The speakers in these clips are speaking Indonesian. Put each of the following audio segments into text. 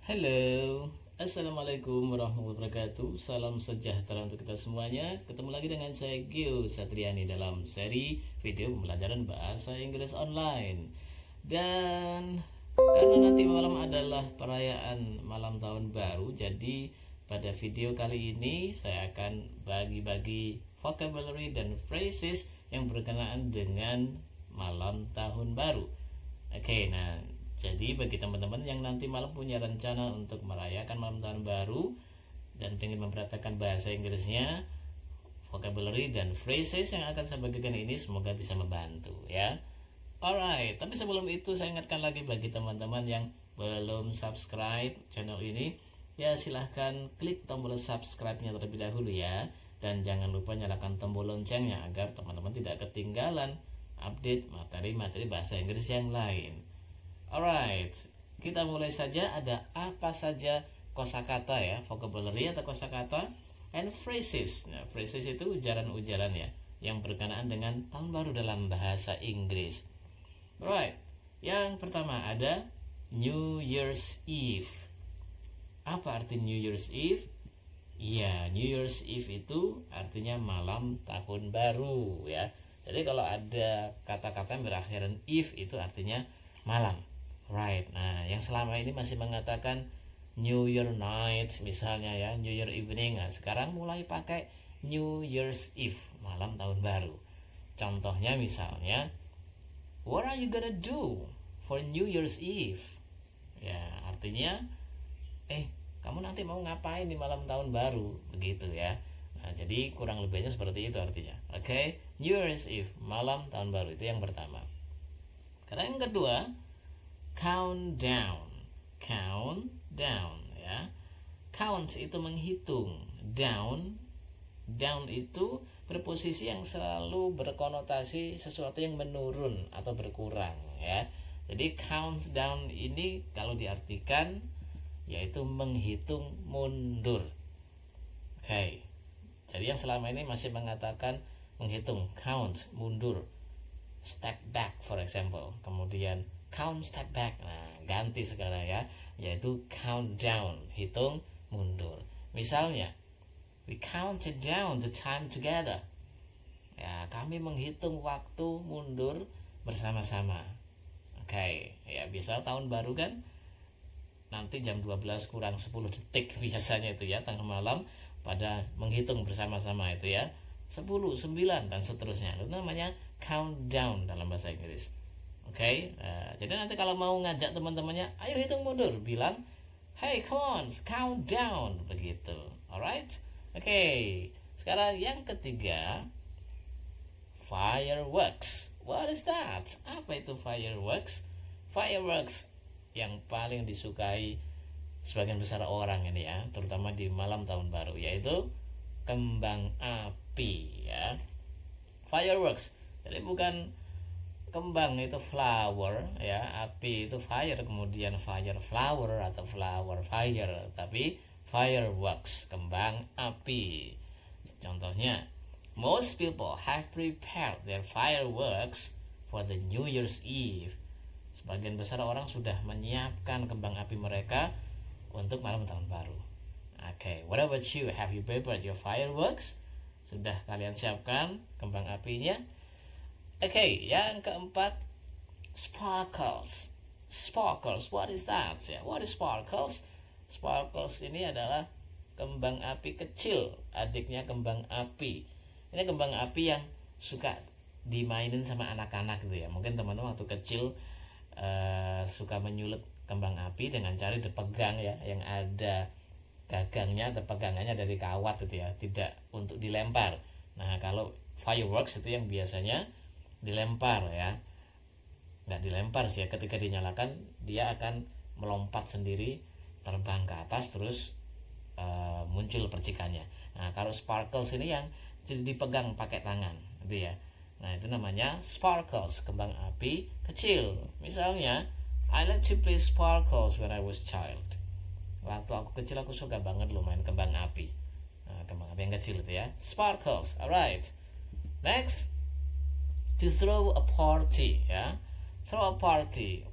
Halo, Assalamualaikum warahmatullahi wabarakatuh. Salam sejahtera untuk kita semuanya. Ketemu lagi dengan saya Gio Satriani dalam seri video pembelajaran bahasa Inggris online. Dan karena nanti malam adalah perayaan malam tahun baru, jadi pada video kali ini saya akan bagi-bagi vocabulary dan phrases yang berkenaan dengan malam tahun baru. Oke, nah jadi bagi teman-teman yang nanti malam punya rencana untuk merayakan malam tahun baru dan ingin mempraktekkan bahasa Inggrisnya, vocabulary dan phrases yang akan saya bagikan ini semoga bisa membantu ya. Alright, tapi sebelum itu saya ingatkan lagi bagi teman-teman yang belum subscribe channel ini, ya silahkan klik tombol subscribe-nya terlebih dahulu ya. Dan jangan lupa nyalakan tombol loncengnya agar teman-teman tidak ketinggalan update materi-materi bahasa Inggris yang lain. Alright, kita mulai saja. Ada apa saja kosakata ya, vocabulary atau kosakata, and phrases. Nah, phrases itu ujaran-ujaran ya yang berkenaan dengan tahun baru dalam bahasa Inggris. Alright, yang pertama ada New Year's Eve. Apa arti New Year's Eve? Ya, New Year's Eve itu artinya malam tahun baru ya. Jadi kalau ada kata-kata yang berakhiran eve itu artinya malam. Right. Nah, yang selama ini masih mengatakan New Year night misalnya ya, New Year evening. Nah, sekarang mulai pakai New Year's Eve, malam tahun baru. Contohnya misalnya, what are you gonna do for New Year's Eve? Ya, artinya kamu nanti mau ngapain di malam tahun baru, begitu ya. Nah, jadi kurang lebihnya seperti itu artinya. Oke, New Year's Eve, malam tahun baru, itu yang pertama. Sekarang yang kedua, countdown. Countdown ya. Count itu menghitung, down itu preposisi yang selalu berkonotasi sesuatu yang menurun atau berkurang ya. Jadi countdown ini kalau diartikan yaitu menghitung mundur. Oke. Jadi yang selama ini masih mengatakan menghitung, count, mundur, step back for example, kemudian count step back. Nah, ganti sekarang ya, yaitu countdown, hitung mundur. Misalnya, we counted down the time together. Ya, kami menghitung waktu mundur bersama-sama. Oke, ya biasa tahun baru kan nanti jam 12 kurang 10 detik biasanya itu ya, tengah malam pada menghitung bersama-sama itu ya, 10, 9 dan seterusnya. Itu namanya countdown dalam bahasa Inggris. Oke, jadi nanti kalau mau ngajak teman-temannya, ayo hitung mundur, bilang, hey come on, count down, begitu. Alright, oke. Sekarang yang ketiga, fireworks. What is that? Apa itu fireworks? Fireworks yang paling disukai sebagian besar orang ini ya, terutama di malam tahun baru, yaitu kembang api ya. Fireworks. Jadi bukan kembang itu flower ya, api itu fire, kemudian fire flower atau flower fire, tapi fireworks, kembang api. Contohnya, most people have prepared their fireworks for the New Year's Eve. Sebagian besar orang sudah menyiapkan kembang api mereka untuk malam tahun baru. Okay, what about you? Have you prepared your fireworks? Sudah kalian siapkan kembang apinya? Okay, yang keempat, sparkles. Sparkles, what is that? What is sparkles? Sparkles ini adalah kembang api kecil, adiknya kembang api. Ini kembang api yang suka dimainin sama anak-anak gitu ya. Mungkin teman-teman waktu kecil suka menyulut kembang api dengan cara dipegang ya, yang ada gagangnya atau pegangannya dari kawat gitu ya, tidak untuk dilempar. Nah, kalau fireworks itu yang biasanya dilempar ya, nggak dilempar sih ya, ketika dinyalakan dia akan melompat sendiri, terbang ke atas, terus muncul percikannya. Nah, kalau sparkles ini yang jadi dipegang pakai tangan gitu ya. Nah, itu namanya sparkles, kembang api kecil. Misalnya, I like to play sparkles when I was child. Waktu aku kecil aku suka banget loh main kembang api. Nah, kembang api yang kecil itu ya, sparkles. Alright. Next, to throw a party ya. Throw a party.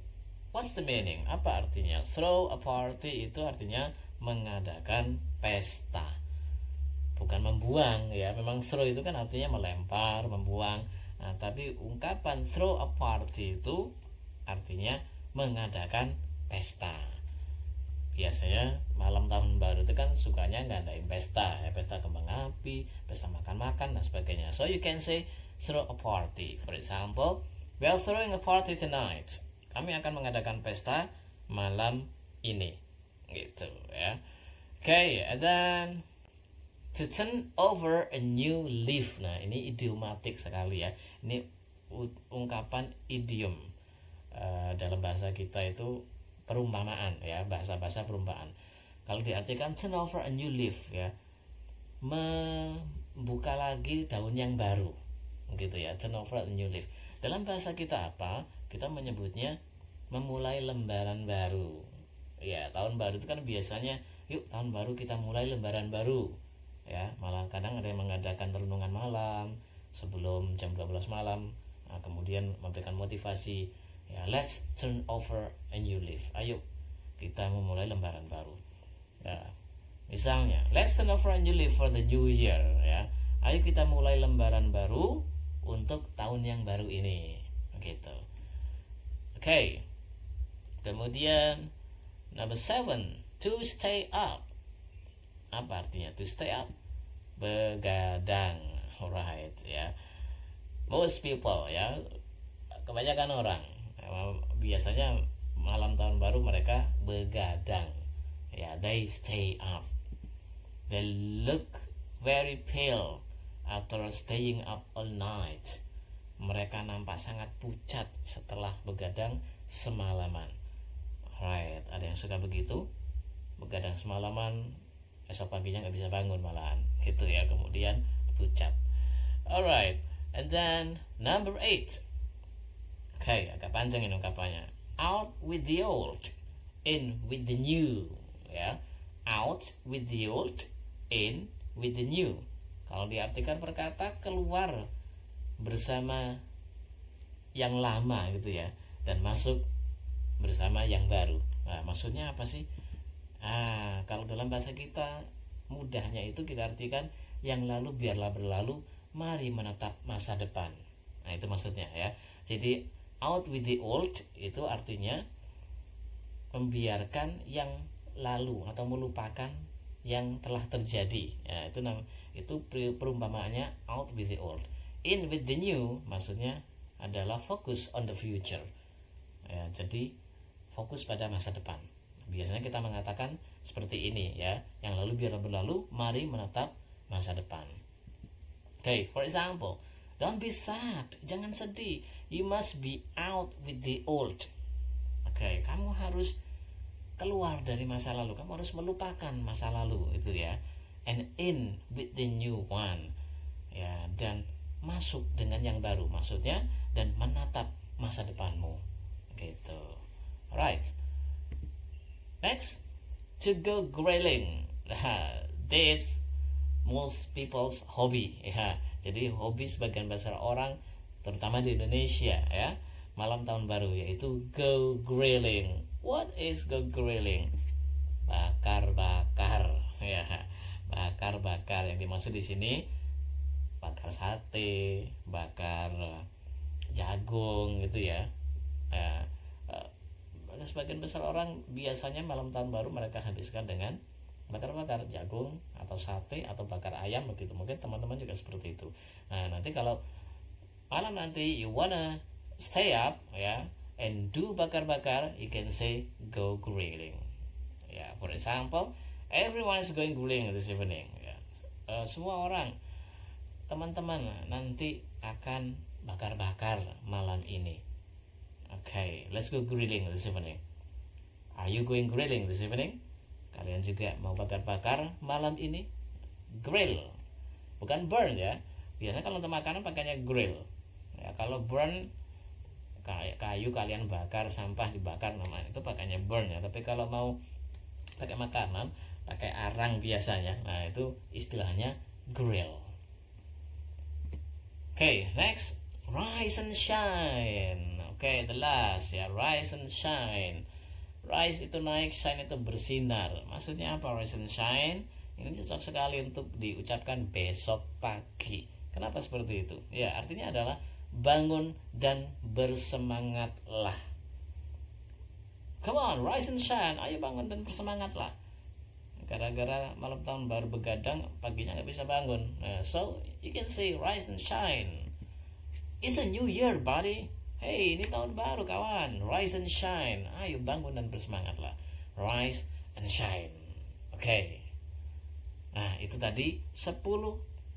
What's the meaning? Apa artinya? Throw a party itu artinya mengadakan pesta, bukan membuang ya. Memang throw itu kan artinya melempar, membuang. Nah, tapi ungkapan throw a party itu artinya mengadakan pesta. Biasanya malam tahun baru itu kan sukanya ngadain pesta ya, pesta kembang api, pesta makan-makan dan sebagainya. So you can say throw a party. For example, we are throwing a party tonight. Kami akan mengadakan pesta malam ini, gitu ya. Okay, and then to turn over a new leaf. Nah, ini idiomatik sekali ya. Ini ungkapan idiom dalam bahasa kita itu perumpamaan ya, bahasa-bahasa perumpamaan. Kalau diartikan turn over a new leaf ya, membuka lagi daun yang baru, gitu ya. Turn over a new leaf. Dalam bahasa kita apa? Kita menyebutnya memulai lembaran baru. Ya, tahun baru itu kan biasanya, yuk tahun baru kita mulai lembaran baru. Ya, malah kadang ada yang mengadakan renungan malam sebelum jam 12 malam. Nah, kemudian memberikan motivasi. Ya, let's turn over a new leaf. Ayo kita memulai lembaran baru. Ya, misalnya, let's turn over a new leaf for the new year. Ya, ayo kita mulai lembaran baru untuk tahun yang baru ini. Gitu. Okay. Kemudian number 7, to stay up. Apa artinya to stay up? Begadang. Alright ya. Most people ya, kebanyakan orang biasanya malam tahun baru mereka begadang. Ya, they stay up. They look very pale after staying up all night. Mereka nampak sangat pucat setelah begadang semalaman. Right, ada yang suka begitu, begadang semalaman, esok paginya nggak bisa bangun malahan, gitu ya. Kemudian pucat. Alright, and then number 8. Okay, agak panjang ini ungkapannya. Out with the old, in with the new. Ya, out with the old, in with the new. Kalau diartikan perkata, keluar bersama yang lama gitu ya, dan masuk bersama yang baru. Nah, maksudnya apa sih? Kalau dalam bahasa kita mudahnya itu kita artikan yang lalu biarlah berlalu, mari menatap masa depan. Nah, itu maksudnya ya. Jadi out with the old itu artinya membiarkan yang lalu atau melupakan yang telah terjadi. Ya, itu perumpamaannya out with the old. In with the new maksudnya adalah focus on the future. Ya, jadi fokus pada masa depan. Biasanya kita mengatakan seperti ini ya, yang lalu biarlah berlalu, mari menatap masa depan. Okay, for example, don't be sad, jangan sedih. You must be out with the old. Okay, kamu harus keluar dari masa lalu, kamu harus melupakan masa lalu itu ya. And in with the new one. Ya, dan masuk dengan yang baru, maksudnya dan menatap masa depanmu. Gitu. Alright. Next, to go grilling. That's most people's hobby. Ya, jadi hobi sebagian besar orang, terutama di Indonesia ya, malam tahun baru yaitu go grilling. What is go grilling? Bakar-bakar. Ya, bakar-bakar. Yang dimaksud di sini bakar sate, bakar jagung gitu ya. Sebagian besar orang biasanya malam tahun baru mereka habiskan dengan bakar-bakar jagung atau sate atau bakar ayam begitu. Mungkin teman-teman juga seperti itu. Nah, nanti kalau malam nanti you wanna stay up ya and do bakar-bakar, you can say go grilling. Ya, for example, everyone is going grilling this evening. Ya. Semua orang, teman-teman nanti akan bakar-bakar malam ini. Okay, let's go grilling this evening. Are you going grilling this evening? Kalian juga mau bakar-bakar malam ini? Grill, bukan burn ya. Biasanya kalau untuk makanan pakainya grill. Ya, kalau burn kayak kayu kalian bakar, sampah dibakar, namanya itu pakainya burn ya. Tapi kalau mau pakai makanan, pakai arang biasanya. Nah, itu istilahnya grill. Okay, next, rise and shine. Oke, the last ya, rise and shine. Rise itu naik, shine itu bersinar. Maksudnya apa rise and shine? Ini cocok sekali untuk diucapkan besok pagi. Kenapa seperti itu? Ya, artinya adalah bangun dan bersemangatlah. Come on, rise and shine. Ayo bangun dan bersemangatlah. Gara-gara malam tahun baru begadang, paginya nggak bisa bangun. So you can say rise and shine. It's a new year, buddy. Hey, ini tahun baru kawan. Rise and shine. Ayo bangun dan bersemangatlah. Rise and shine. Oke. Nah, itu tadi 10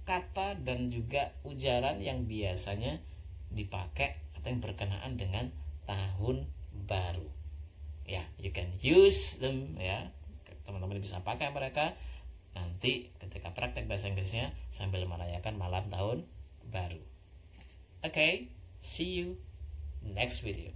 kata dan juga ujaran yang biasanya dipakai atau yang berkenaan dengan tahun baru. Ya, you can use them ya. Teman-teman bisa pakai mereka nanti ketika praktek bahasa Inggrisnya sambil merayakan malam tahun baru. Okay, see you next video.